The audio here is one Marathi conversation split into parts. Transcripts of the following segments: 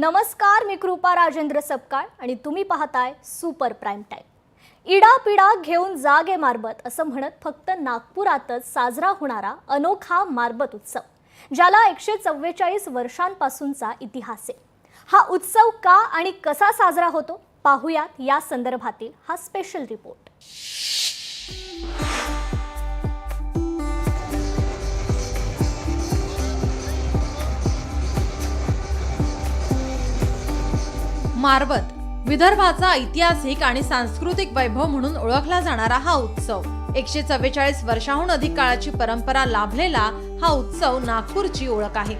नमस्कार, मी कृपा राजेंद्र सपकाळ आणि तुम्ही पाहताय सुपर प्राईम टाईम। इडापिडा घेऊन जागे मारबत असं म्हणत फक्त नागपुरातच साजरा होणारा अनोखा मारबत उत्सव, ज्याला 144 वर्षांपासूनचा इतिहास आहे। हा उत्सव का आणि कसा साजरा होतो पाहूयात या संदर्भातील हा स्पेशल रिपोर्ट। मारबत विदर्भाचा ऐतिहासिक आणि सांस्कृतिक वैभव म्हणून ओळखला जाणारा हा उत्सव 144 वर्षांहून अधिक काळाची परंपरा लाभलेला हा उत्सव नागपूरची ओळख आहे।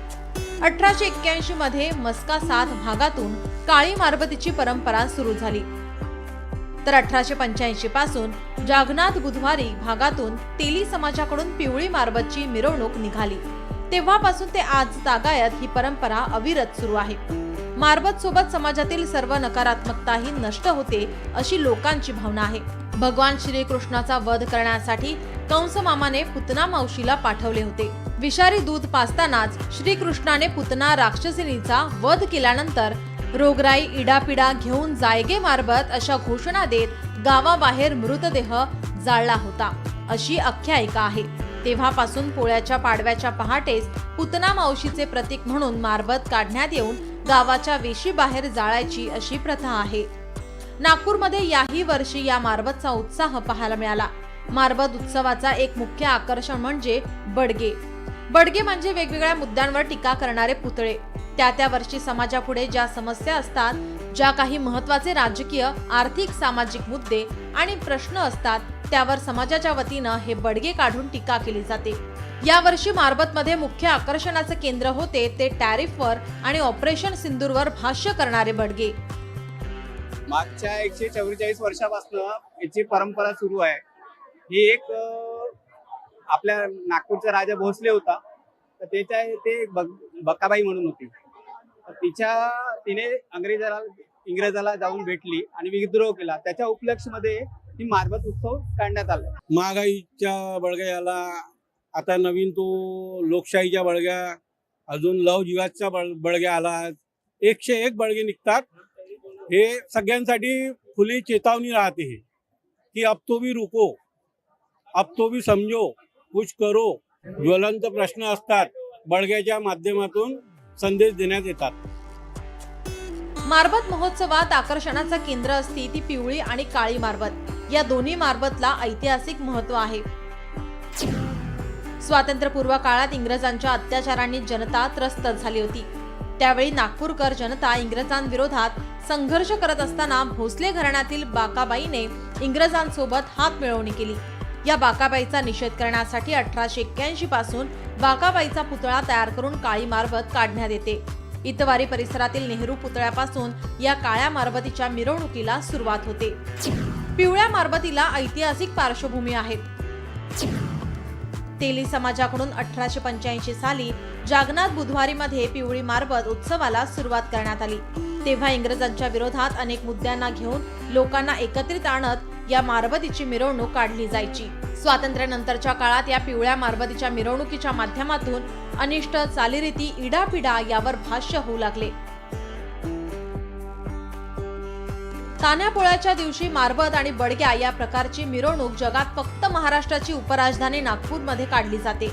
1881 मध्ये मस्का 7 भागातून काळी मारबतीची परंपरा सुरू झाली, तर 1885 पासून जागनाथ बुधवारी भागातून तेली समाजाकडून पिवळी मारबतची मिरवणूक निघाली। तेव्हापासून ते आज तागायत ही परंपरा अविरत सुरू आहे। मारबत सोबत समाजातील सर्व नकारात्मकताही नष्ट होते अशी लोकांची भावना आहे। भगवान श्रीकृष्णाचा वध करण्यासाठी कंस मामाने पुतना मावशीला पाठवले होते। विषारी दूध पाजतानाच श्रीकृष्णाने पुतना राक्षसिनीचा वध केल्यानंतर रोगराई इडापिडा घेऊन जायगे मारबत अशा घोषणा देत गावाबाहेर मृतदेह जाळला होता अशी आख्यायिका आहे। तेव्हापासून पोळ्याच्या पाडव्याच्या पहाटेस पुतना मावशीचे प्रतीक म्हणून मारबत काढण्यात येऊन गावाच्या वेशी बाहेर जाळायची अशी प्रथा आहे। नागपूरमध्ये याही वर्षी या मारबतचा उत्साह पाहायला मिळाला। मारबत उत्सवाचा एक मुख्य आकर्षण म्हणजे बडगे। बडगे म्हणजे वेगवेगळ्या मुद्द्यांवर टीका करणारे पुतळे। त्या वर्षी समाजापुढे ज्या समस्या असतात, ज्या काही महत्त्वाचे राजकीय, आर्थिक, सामाजिक मुद्दे आणि प्रश्न असतात, त्यावर समाजाच्या वतीनं हे बडगे काढून टीका केली जाते। या वर्षी मारबत मध्ये मुख्य आकर्षणाचे केंद्र होते ते टॅरिफवर आणि ऑपरेशन सिंदूरवर भाष्य करणारे बडगे। मागच्या 144 वर्षापासून याची परंपरा सुरू आहे। ही एक आपल्या नागपूरचा राजा भोसले होता, तर ते बकाबाई म्हणून होती। तिने इंग्रजाला जाऊन भेटली आणि विद्रोह केला। त्याच्या उपलक्षमध्ये ही मारबत उत्सव काढण्यात आला। महागाईच्या बळग्याला आता नवीन तो लोकशाहीच्या बळग्या, अजून लव जिहादचा बळग्या आला। 101 बळगे निघतात। हे सगळ्यांसाठी खुली चेतावणी राहते की अब तो भी रुको, अब तो भी समजो, कुछ करो। ज्वलंत प्रश्न असतात, बळग्याच्या माध्यमातून संदेश देण्यात येतात। मारबत महोत्सवात आकर्षणाचं केंद्र असते ती पिवळी आणि काळी मारबत। या दोन्ही मारबतला ऐतिहासिक महत्त्व आहे। स्वातंत्र्यपूर्व काळात इंग्रजांच्या अत्याचारांनी जनता त्रस्त झाली होती। त्यावेळी नागपूरकर जनता इंग्रजांविरोधात संघर्ष करत असताना भोसले घराण्यातील बाकाबाईने इंग्रजांसोबत हात मिळवणी केली। या बाकाबाईचा निषेध करण्यासाठी 1881 पासून बाकाबाईचा पुतळा तयार करून काळी मारबत काढण्यात येते। इतवारी परिसरातील नेहरू पुतळ्यापासून या काळ्या मारबतीच्या मिरवणुकीला सुरुवात होते। पिवळ्या मारबतीला ऐतिहासिक पार्श्वभूमी आहे। तेली समाजाकडून 1885 साली जागनाथ बुधवारी मध्ये पिवळी मारबत उत्सवाला सुरुवात करण्यात आली। तेव्हा इंग्रजांच्या विरोधात अनेक मुद्द्यांना घेऊन लोकांना एकत्रित आणत या मारबतीची मिरवणूक काढली जायची। स्वातंत्र्यानंतरच्या काळात या पिवळ्या मारबतीच्या मिरवणुकीच्या माध्यमातून अनिष्ट चालीरीती इडापिडा यावर भाष्य होऊ लागले। तान्ह्या पोळ्याच्या दिवशी मारबत आणि बडग्या या प्रकारची मिरवणूक जगात फक्त महाराष्ट्राची उपराजधानी नागपूरमध्ये काढली जाते।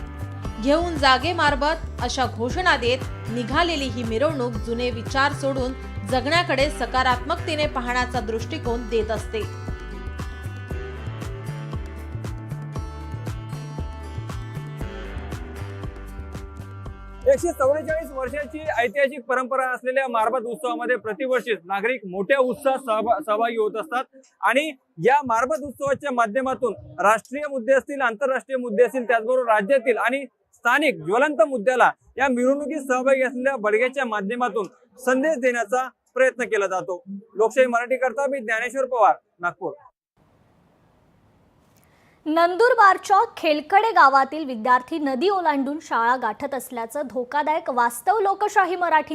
घेऊन जागे मारबत अशा घोषणा देत निघालेली ही मिरवणूक जुने विचार सोडून जगण्याकडे सकारात्मकतेने पाहण्याचा दृष्टिकोन देत असते। 144 वर्षाची ऐतिहासिक परंपरा असलेल्या मारबत उत्सवामध्ये प्रतिवर्षी नागरिक मोठ्या उत्साहात सहभागी होत असतात आणि या मारबत उत्सवाच्या माध्यमातून राष्ट्रीय मुद्दे असतील, आंतरराष्ट्रीय मुद्दे असतील, त्याचबरोबर राज्यातील आणि स्थानिक ज्वलंत मुद्द्याला या मिरवणुकीत सहभागी असलेल्या बडग्याच्या माध्यमातून संदेश देण्याचा प्रयत्न केला जातो। लोकशाही मराठी करता मी ज्ञानेश्वर पवार, नागपूर। नंदुरबारच्या खेलकडे गावातील विद्यार्थी नदी ओलांडून शाळा गाठत असल्याचं धोकादायक वास्तव लोकशाही मराठी